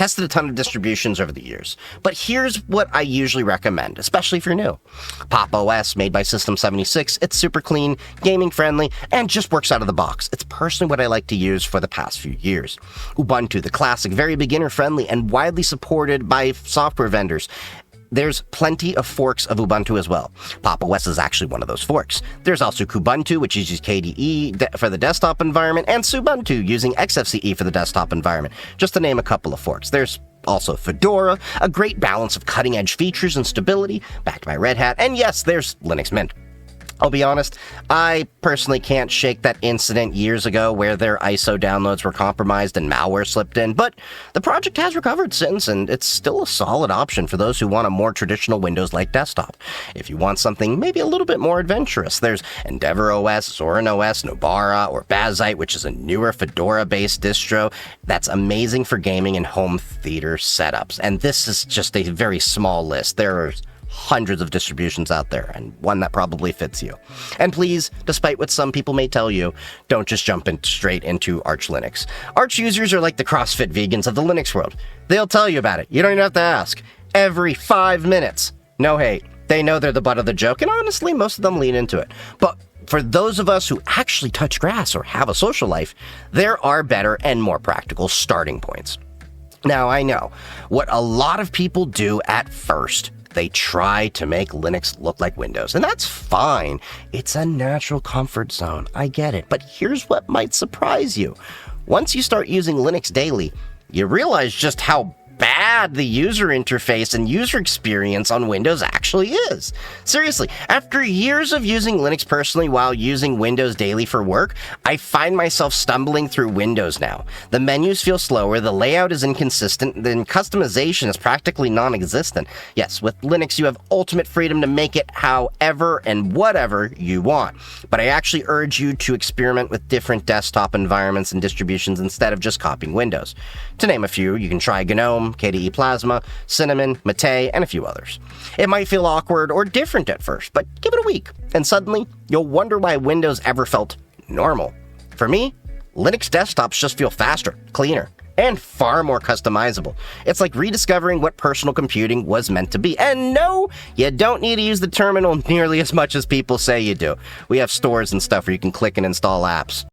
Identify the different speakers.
Speaker 1: tested a ton of distributions over the years, but here's what I usually recommend, especially if you're new. Pop! OS, made by System 76, it's super clean, gaming friendly, and just works out of the box. It's personally what I like to use for the past few years. Ubuntu, the classic, very beginner friendly, and widely supported by software vendors. There's plenty of forks of Ubuntu as well. Pop! OS is actually one of those forks. There's also Kubuntu, which uses KDE for the desktop environment, and Subuntu, using XFCE for the desktop environment, just to name a couple of forks. There's also Fedora, a great balance of cutting-edge features and stability, backed by Red Hat, and yes, there's Linux Mint. I'll be honest, I personally can't shake that incident years ago where their ISO downloads were compromised and malware slipped in, but the project has recovered since, and it's still a solid option for those who want a more traditional Windows-like desktop. If you want something maybe a little bit more adventurous, there's Endeavour OS, Zorin OS, Nobara, or Bazite, which is a newer Fedora-based distro that's amazing for gaming and home theater setups. And this is just a very small list. There are hundreds of distributions out there, and one that probably fits you. And please, despite what some people may tell you, don't just jump straight into Arch Linux. Arch users are like the CrossFit vegans of the Linux world. They'll tell you about it. You don't even have to ask. Every 5 minutes. No hate. They know they're the butt of the joke, and honestly, most of them lean into it. But for those of us who actually touch grass or have a social life, there are better and more practical starting points. Now, I know what a lot of people do at first. They try to make Linux look like Windows, and that's fine. It's a natural comfort zone. I get it. But here's what might surprise you. Once you start using Linux daily, you realize just how bad the user interface and user experience on Windows actually is. Seriously, after years of using Linux personally while using Windows daily for work, I find myself stumbling through Windows now. The menus feel slower, the layout is inconsistent, then customization is practically non-existent. Yes, with Linux you have ultimate freedom to make it however and whatever you want, but I actually urge you to experiment with different desktop environments and distributions instead of just copying Windows. To name a few, you can try GNOME, KDE Plasma, Cinnamon, Mate, and a few others. It might feel awkward or different at first, but give it a week, and suddenly you'll wonder why Windows ever felt normal. For me, Linux desktops just feel faster, cleaner, and far more customizable. It's like rediscovering what personal computing was meant to be. And no, you don't need to use the terminal nearly as much as people say you do. We have stores and stuff where you can click and install apps.